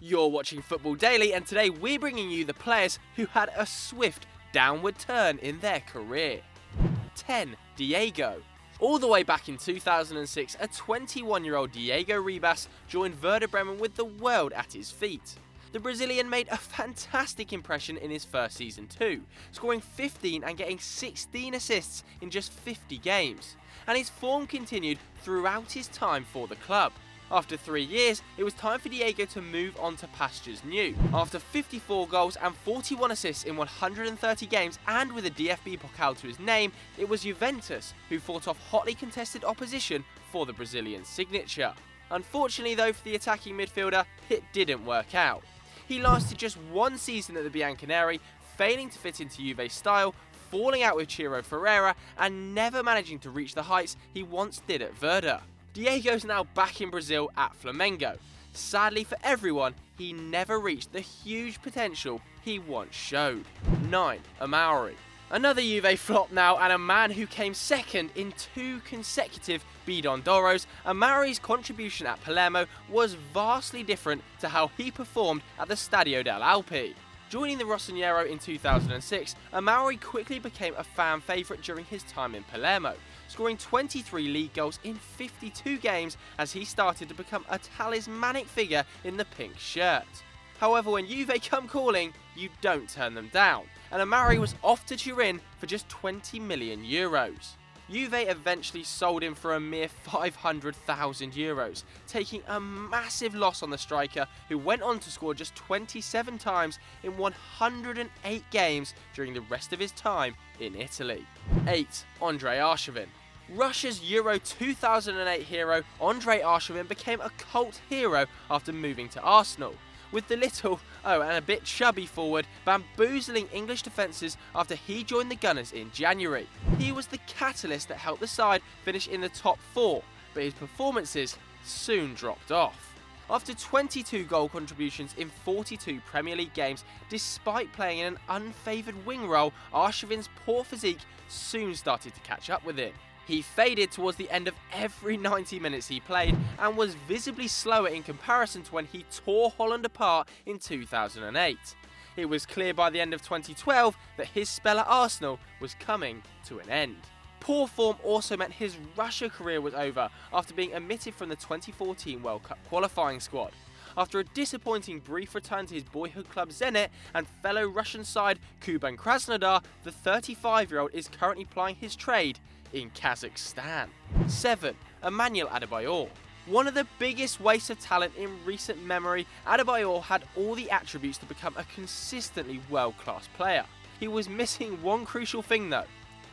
You're watching Football Daily, and today we're bringing you the players who had a swift downward turn in their career. 10. Diego. All the way back in 2006, a 21-year-old Diego Ribas joined Werder Bremen with the world at his feet. The Brazilian made a fantastic impression in his first season too, scoring 15 and getting 16 assists in just 50 games, and his form continued throughout his time for the club. After 3 years, it was time for Diego to move on to pastures new. After 54 goals and 41 assists in 130 games and with a DFB Pokal to his name, it was Juventus who fought off hotly contested opposition for the Brazilian signature. Unfortunately though, for the attacking midfielder, it didn't work out. He lasted just 1 season at the Bianconeri, failing to fit into Juve's style, falling out with Ciro Ferreira and never managing to reach the heights he once did at Werder. Diego's now back in Brazil at Flamengo. Sadly for everyone, he never reached the huge potential he once showed. 9. Amauri. Another Juve flop now, and a man who came second in 2 consecutive Bidon d'Oros, Amauri's contribution at Palermo was vastly different to how he performed at the Stadio dell'Alpi. Joining the Rossonero in 2006, Amauri quickly became a fan favourite during his time in Palermo, scoring 23 league goals in 52 games as he started to become a talismanic figure in the pink shirt. However, when Juve come calling, you don't turn them down, and Amauri was off to Turin for just €20 million. Juve eventually sold him for a mere €500,000, taking a massive loss on the striker, who went on to score just 27 times in 108 games during the rest of his time in Italy. 8. Andrey Arshavin. Russia's Euro 2008 hero Andrey Arshavin became a cult hero after moving to Arsenal, with the little, and a bit chubby forward bamboozling English defences after he joined the Gunners in January. He was the catalyst that helped the side finish in the top 4, but his performances soon dropped off. After 22 goal contributions in 42 Premier League games, despite playing in an unfavoured wing role, Arshavin's poor physique soon started to catch up with him. He faded towards the end of every 90 minutes he played and was visibly slower in comparison to when he tore Holland apart in 2008. It was clear by the end of 2012 that his spell at Arsenal was coming to an end. Poor form also meant his Russia career was over after being omitted from the 2014 World Cup qualifying squad. After a disappointing brief return to his boyhood club Zenit and fellow Russian side Kuban Krasnodar, the 35-year-old is currently plying his trade in Kazakhstan. 7. Emmanuel Adebayor. One of the biggest wastes of talent in recent memory, Adebayor had all the attributes to become a consistently world-class player. He was missing one crucial thing though: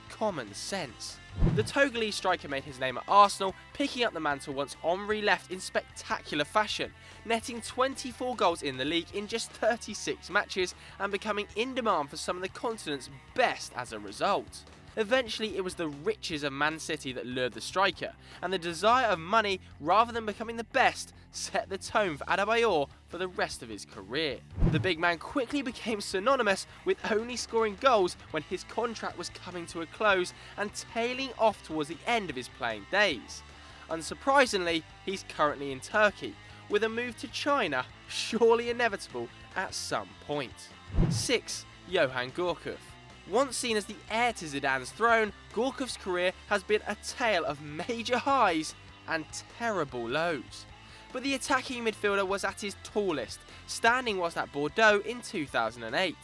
common sense. The Togolese striker made his name at Arsenal, picking up the mantle once Henry left in spectacular fashion, netting 24 goals in the league in just 36 matches and becoming in demand for some of the continent's best as a result. Eventually, it was the riches of Man City that lured the striker, and the desire of money rather than becoming the best set the tone for Adebayor for the rest of his career. The big man quickly became synonymous with only scoring goals when his contract was coming to a close and tailing off towards the end of his playing days. Unsurprisingly, he's currently in Turkey, with a move to China surely inevitable at some point. 6. Johan Gorkov. Once seen as the heir to Zidane's throne, Gorkov's career has been a tale of major highs and terrible lows. But the attacking midfielder was at his tallest, standing whilst at Bordeaux in 2008.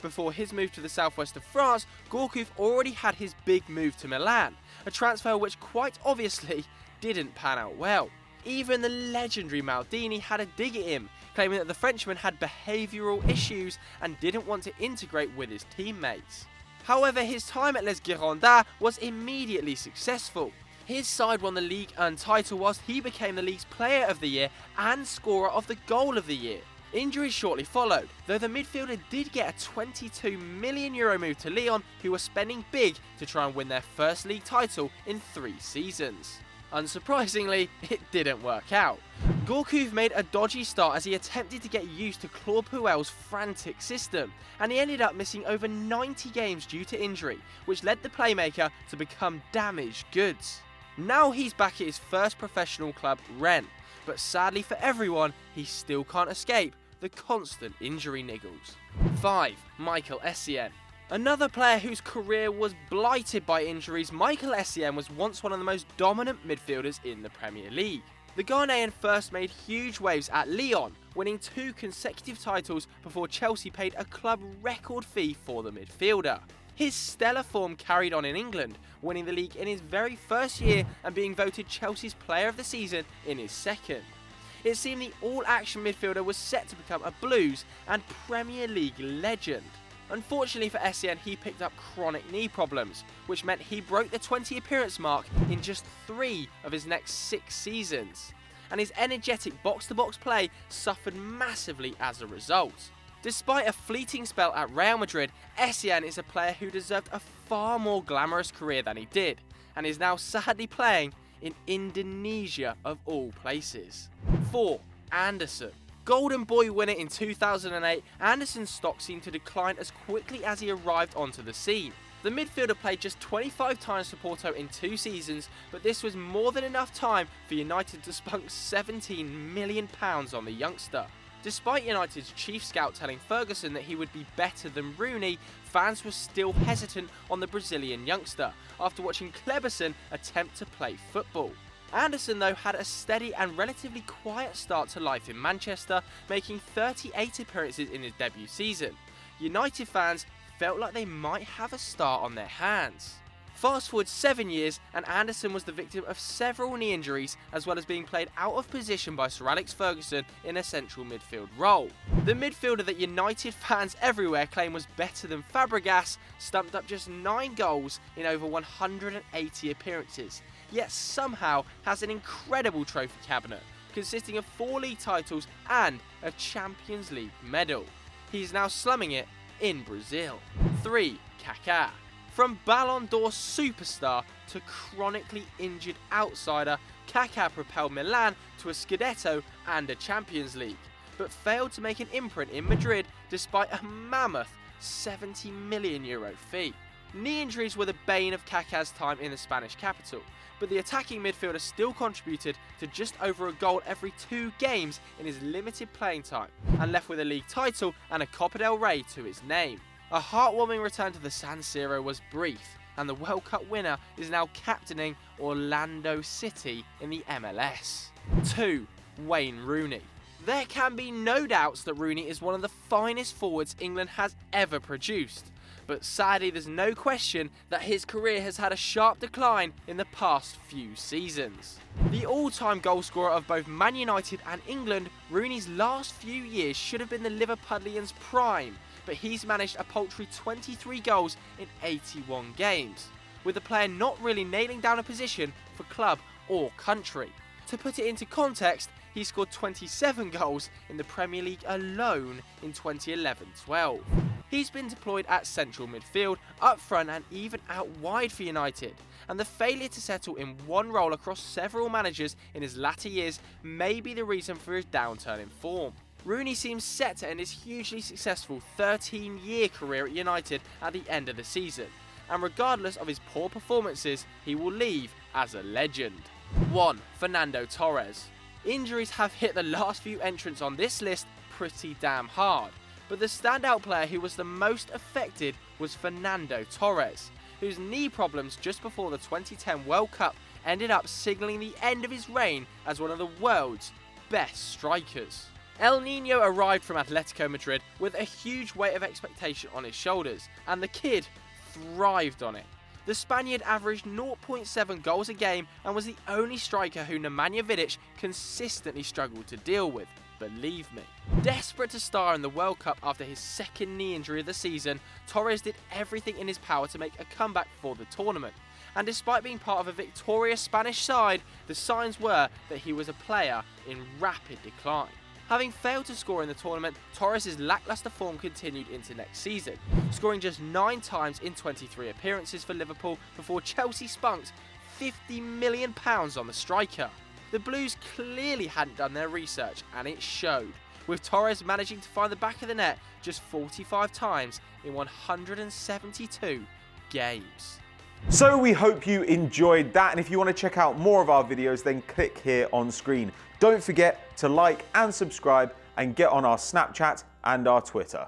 Before his move to the southwest of France, Gorkov already had his big move to Milan, a transfer which quite obviously didn't pan out well. Even the legendary Maldini had a dig at him, claiming that the Frenchman had behavioural issues and didn't want to integrate with his teammates. However, his time at Les Girondins was immediately successful. His side won the Ligue 1 title whilst he became the league's player of the year and scorer of the goal of the year. Injuries shortly followed, though the midfielder did get a €22 million move to Lyon, who were spending big to try and win their first league title in 3 seasons. Unsurprisingly, it didn't work out. Gorkov made a dodgy start as he attempted to get used to Claude Puel's frantic system, and he ended up missing over 90 games due to injury, which led the playmaker to become damaged goods. Now he's back at his first professional club, Rennes, but sadly for everyone, he still can't escape the constant injury niggles. 5. Michael Essien. Another player whose career was blighted by injuries, Michael Essien was once one of the most dominant midfielders in the Premier League. The Ghanaian first made huge waves at Lyon, winning 2 consecutive titles before Chelsea paid a club record fee for the midfielder. His stellar form carried on in England, winning the league in his very first year and being voted Chelsea's Player of the Season in his second. It seemed the all-action midfielder was set to become a Blues and Premier League legend. Unfortunately for Essien, he picked up chronic knee problems, which meant he broke the 20 appearance mark in just 3 of his next 6 seasons, and his energetic box-to-box play suffered massively as a result. Despite a fleeting spell at Real Madrid, Essien is a player who deserved a far more glamorous career than he did, and is now sadly playing in Indonesia of all places. 4. Anderson. Golden Boy winner in 2008, Anderson's stock seemed to decline as quickly as he arrived onto the scene. The midfielder played just 25 times for Porto in 2 seasons, but this was more than enough time for United to spunk £17 million on the youngster. Despite United's chief scout telling Ferguson that he would be better than Rooney, fans were still hesitant on the Brazilian youngster after watching Kleberson attempt to play football. Anderson, though, had a steady and relatively quiet start to life in Manchester, making 38 appearances in his debut season. United fans felt like they might have a star on their hands. Fast forward 7 years, and Anderson was the victim of several knee injuries, as well as being played out of position by Sir Alex Ferguson in a central midfield role. The midfielder that United fans everywhere claim was better than Fabregas stumped up just 9 goals in over 180 appearances, yet somehow has an incredible trophy cabinet, consisting of 4 league titles and a Champions League medal. He's now slumming it in Brazil. 3. Kaká. From Ballon d'Or superstar to chronically injured outsider, Kaká propelled Milan to a Scudetto and a Champions League, but failed to make an imprint in Madrid despite a mammoth €70 million fee. Knee injuries were the bane of Kaká's time in the Spanish capital, but the attacking midfielder still contributed to just over a goal every 2 games in his limited playing time, and left with a league title and a Copa del Rey to his name. A heartwarming return to the San Siro was brief, and the World Cup winner is now captaining Orlando City in the MLS. 2. Wayne Rooney. There can be no doubts that Rooney is one of the finest forwards England has ever produced, but sadly there's no question that his career has had a sharp decline in the past few seasons. The all-time goalscorer of both Man United and England, Rooney's last few years should have been the Liverpudlian's prime, but he's managed a paltry 23 goals in 81 games, with the player not really nailing down a position for club or country. To put it into context, he scored 27 goals in the Premier League alone in 2011-12. He's been deployed at central midfield, up front and even out wide for United, and the failure to settle in one role across several managers in his latter years may be the reason for his downturn in form. Rooney seems set to end his hugely successful 13-year career at United at the end of the season, and regardless of his poor performances, he will leave as a legend. 1. Fernando Torres. Injuries have hit the last few entrants on this list pretty damn hard, but the standout player who was the most affected was Fernando Torres, whose knee problems just before the 2010 World Cup ended up signalling the end of his reign as one of the world's best strikers. El Nino arrived from Atletico Madrid with a huge weight of expectation on his shoulders, and the kid thrived on it. The Spaniard averaged 0.7 goals a game and was the only striker who Nemanja Vidic consistently struggled to deal with, believe me. Desperate to star in the World Cup after his second knee injury of the season, Torres did everything in his power to make a comeback for the tournament, and despite being part of a victorious Spanish side, the signs were that he was a player in rapid decline. Having failed to score in the tournament, Torres' lacklustre form continued into next season, scoring just 9 times in 23 appearances for Liverpool before Chelsea spunked £50 million on the striker. The Blues clearly hadn't done their research, and it showed, with Torres managing to find the back of the net just 45 times in 172 games. So we hope you enjoyed that, and if you want to check out more of our videos, then click here on screen. Don't forget to like and subscribe, and get on our Snapchat and our Twitter.